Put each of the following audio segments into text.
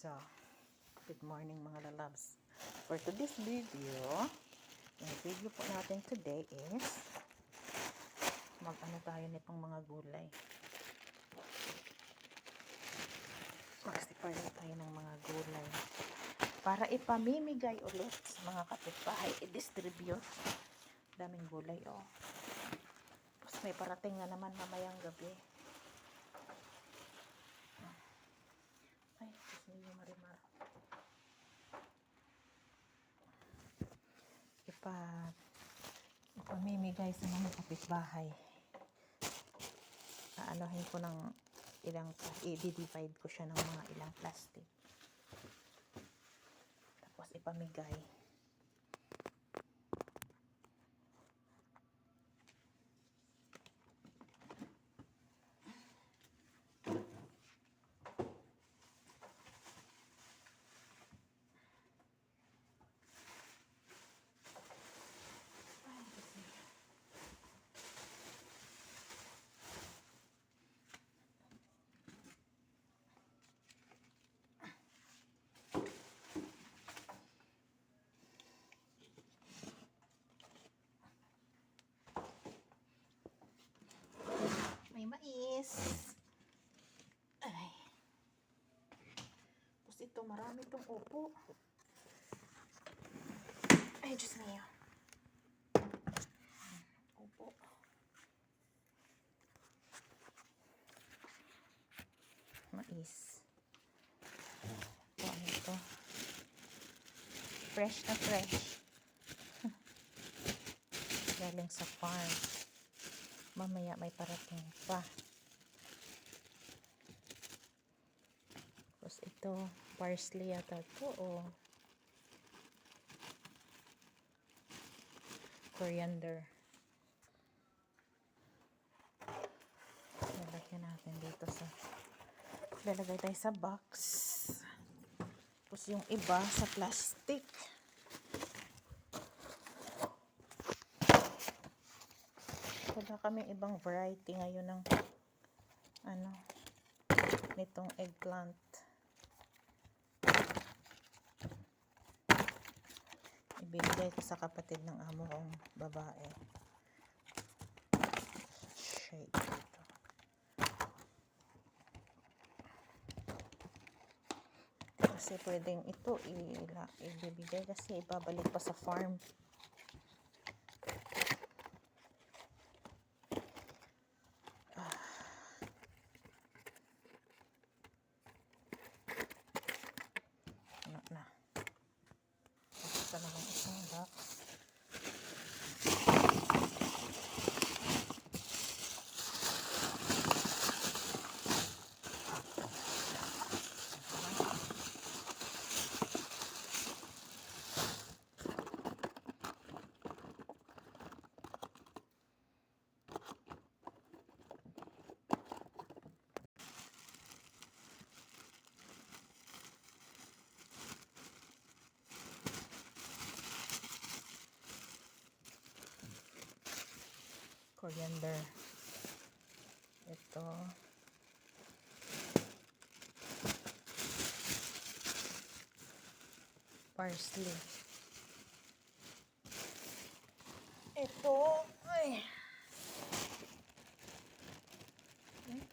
So, good morning mga lalabs. For today's video, yung video po natin today is mag-ano tayo nitong mga gulay. Mag-stipar tayo ng mga gulay para ipamimigay ulit sa mga kapitbahay, i-distribute. Daming gulay, oh. Tapos may parating na naman mamayang gabi. Ay, tapos may marimar. Ipamimigay sa mga kapitbahay. Aanohin ko ng ilang, i-divide ko siya ng mga ilang plastic. Tapos ipamigay. May mais. Ay. Tapos ito, marami itong upo. Ay, Diyos niyo. Upo. Mais. Ito, ano ito? Fresh na fresh. Galing sa farm. Mamaya may parating pa. Tapos ito, parsley yata ito o coriander. Lalagyan natin dito sa, lalagay tayo sa box. Tapos yung iba sa plastic. Wala kami ibang variety ngayon ng ano, nitong eggplant. Ibibigay ko sa kapatid ng amo kong babae. Shake dito. Kasi pwedeng ito ibibigay kasi ibabalik pa sa farm. Na. Ito naman isang box. Coriander. Ito. Parsley. Ito. Ay.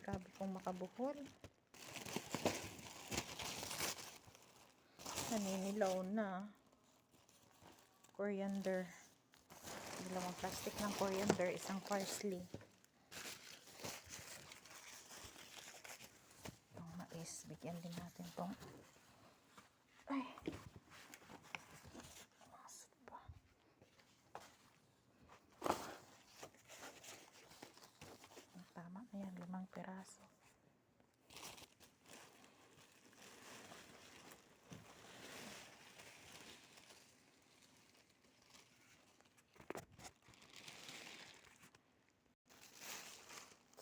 Grabe kong makabuhol. Naninilaw na. Coriander. Dalawang plastic ng coriander, isang parsley. Itong mais, bigyan din natin itong ay masot pa. Tama na yan, 5 piraso.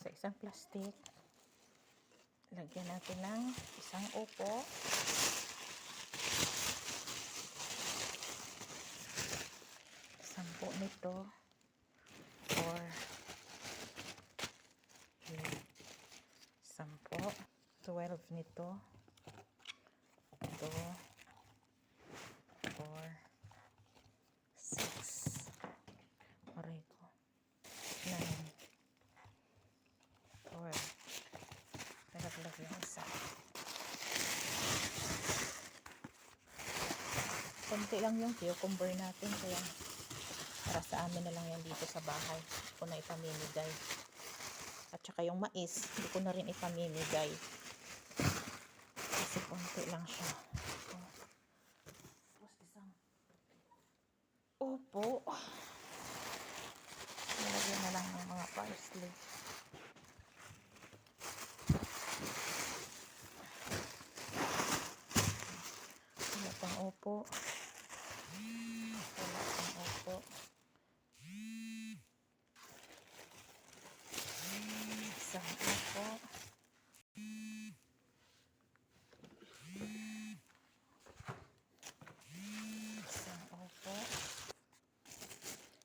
Sa isang plastic, lagyan natin ng isang upo. Sampo nito or 10, 12 nito konti lang yung cucumber natin. Kaya para sa amin na lang yan dito sa bahay. Hindi ko na ipamimigay. At saka yung mais, hindi ko na rin ipamimigay. Kasi konti lang siya. Tapos isang upo. Nilagyan na lang ng mga parsley. Wala pang upo. Wala pang upo. Isang upo. Isang upo.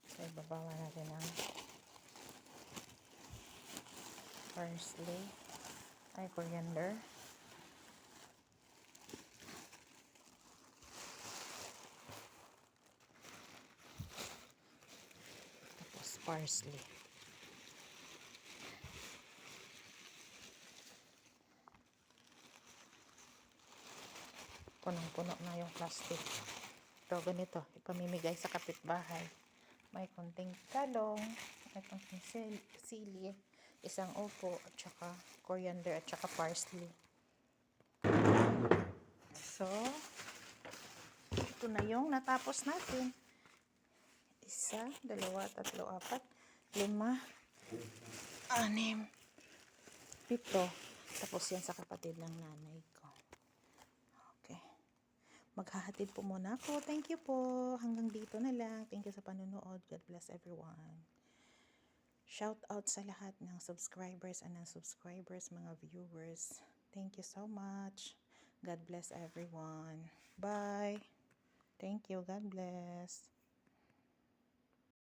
So, ibabawa natin ang parsley. Ay, coriander. Tapos parsley. Punong-puno na yung plastic. Ito, ganito. Ipamimigay sa kapitbahay. May konting talong, may konting sili, isang upo, at saka coriander, at saka parsley. So, ito na yung natapos natin. 1, 2, 3, 4, 5, 6, 7. Tapos yan sa kapatid ng nanay ko. Okay. Maghahatid po muna ako. Thank you po. Hanggang dito na lang. Thank you sa panonood. God bless everyone. Shout out sa lahat ng subscribers and non-subscribers, mga viewers. Thank you so much. God bless everyone. Bye. Thank you. God bless.